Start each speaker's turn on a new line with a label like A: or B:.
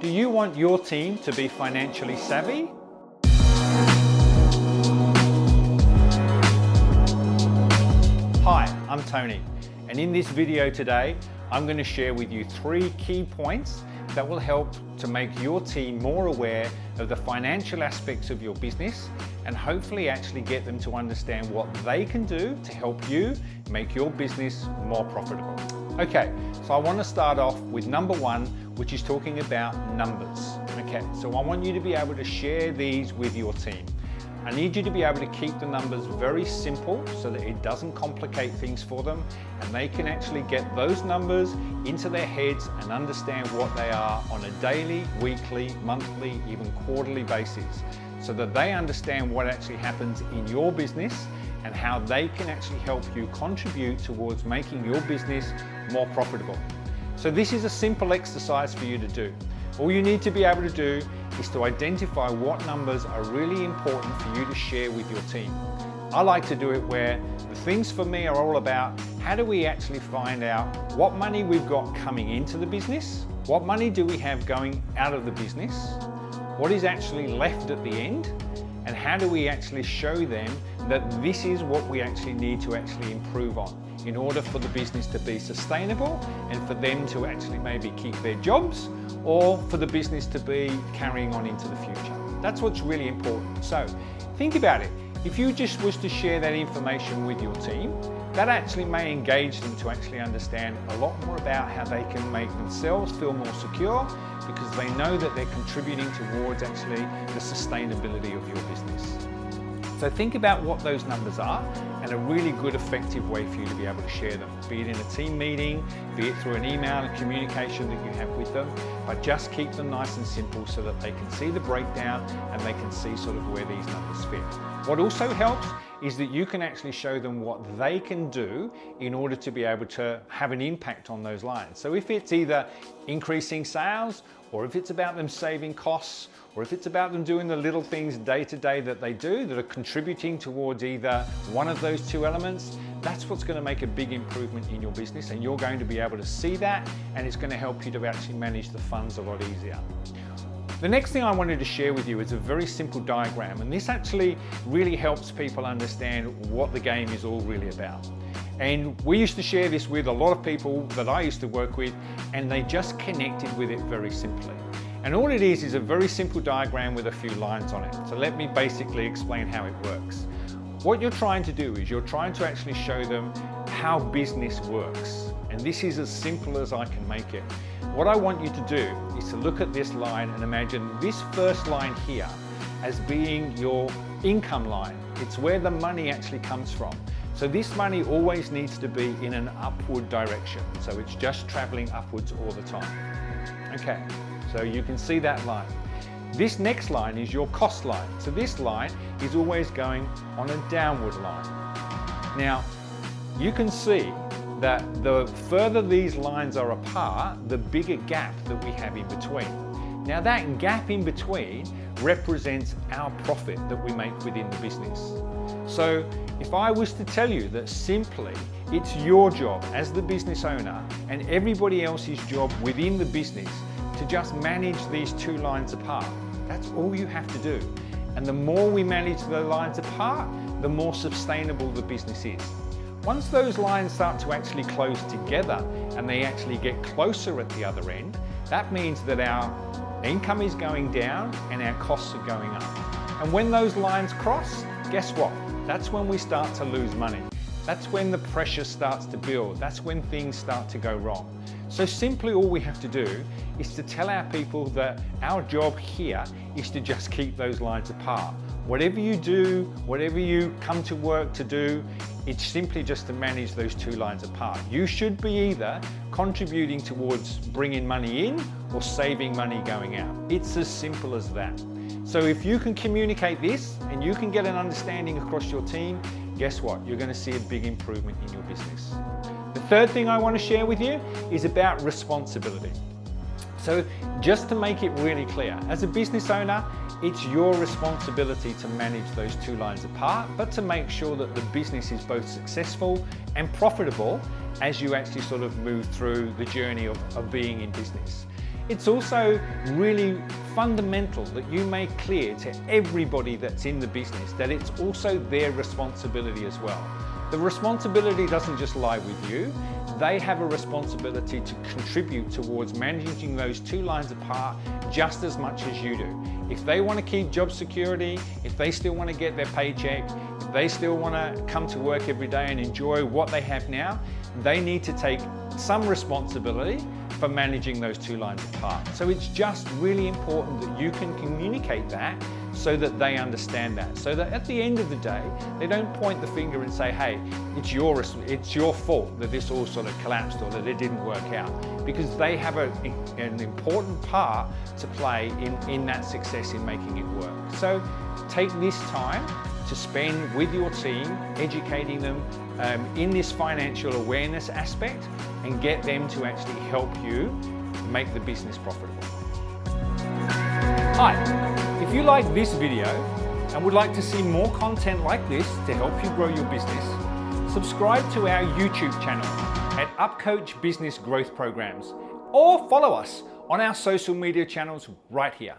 A: Do you want your team to be financially savvy? Hi, I'm Tony, and in this video today, I'm going to share with you 3 key points that will help to make your team more aware of the financial aspects of your business and hopefully actually get them to understand what they can do to help you make your business more profitable. Okay, so I want to start off with number 1, which is talking about numbers. Okay, so I want you to be able to share these with your team. I need you to be able to keep the numbers very simple so that it doesn't complicate things for them and they can actually get those numbers into their heads and understand what they are on a daily, weekly, monthly, even quarterly basis so that they understand what actually happens in your business and how they can actually help you contribute towards making your business more profitable. So this is a simple exercise for you to do. All you need to be able to do is to identify what numbers are really important for you to share with your team. I like to do it where the things for me are all about how do we actually find out what money we've got coming into the business, what money do we have going out of the business, what is actually left at the end, and how do we actually show them that this is what we actually need to actually improve on in order for the business to be sustainable and for them to actually maybe keep their jobs or for the business to be carrying on into the future. That's what's really important. So think about it. If you just was to share that information with your team, that actually may engage them to actually understand a lot more about how they can make themselves feel more secure because they know that they're contributing towards actually the sustainability of your business. So think about what those numbers are and a really good effective way for you to be able to share them, be it in a team meeting, be it through an email and communication that you have with them, but just keep them nice and simple so that they can see the breakdown and they can see sort of where these numbers fit. What also helps is that you can actually show them what they can do in order to be able to have an impact on those lines. So if it's either increasing sales, or if it's about them saving costs, or if it's about them doing the little things day to day that they do that are contributing towards either one of those 2 elements, that's what's going to make a big improvement in your business, and you're going to be able to see that, and it's going to help you to actually manage the funds a lot easier. The next thing I wanted to share with you is a very simple diagram, and this actually really helps people understand what the game is all really about. And we used to share this with a lot of people that I used to work with, and they just connected with it very simply. And all it is a very simple diagram with a few lines on it. So let me basically explain how it works. What you're trying to do is you're trying to actually show them how business works. And this is as simple as I can make it. What I want you to do is to look at this line and imagine this first line here as being your income line. It's where the money actually comes from. So this money always needs to be in an upward direction. So it's just traveling upwards all the time. Okay, so you can see that line. This next line is your cost line. So this line is always going on a downward line. Now, you can see that the further these lines are apart, the bigger gap that we have in between. Now that gap in between represents our profit that we make within the business. So if I was to tell you that simply it's your job as the business owner and everybody else's job within the business to just manage these 2 lines apart, that's all you have to do. And the more we manage the lines apart, the more sustainable the business is. Once those lines start to actually close together and they actually get closer at the other end, that means that our income is going down and our costs are going up. And when those lines cross, guess what? That's when we start to lose money. That's when the pressure starts to build. That's when things start to go wrong. So simply all we have to do is to tell our people that our job here is to just keep those lines apart. Whatever you do, whatever you come to work to do, it's simply just to manage those 2 lines apart. You should be either contributing towards bringing money in or saving money going out. It's as simple as that. So if you can communicate this and you can get an understanding across your team, guess what? You're going to see a big improvement in your business. The third thing I want to share with you is about responsibility. So just to make it really clear, as a business owner, it's your responsibility to manage those 2 lines apart, but to make sure that the business is both successful and profitable as you actually sort of move through the journey of being in business. It's also really fundamental that you make clear to everybody that's in the business that it's also their responsibility as well. The responsibility doesn't just lie with you. They have a responsibility to contribute towards managing those two lines apart just as much as you do. If they want to keep job security, if they still want to get their paycheck, if they still want to come to work every day and enjoy what they have now, they need to take some responsibility for managing those two lines apart. So it's just really important that you can communicate that so that they understand that. So that at the end of the day, they don't point the finger and say, hey, it's your fault that this all sort of collapsed or that it didn't work out. Because they have an important part to play in that success in making it work. So take this time to spend with your team, educating them in this financial awareness aspect and get them to actually help you make the business profitable. Hi, if you like this video and would like to see more content like this to help you grow your business, subscribe to our YouTube channel at UpCoach Business Growth Programs or follow us on our social media channels right here.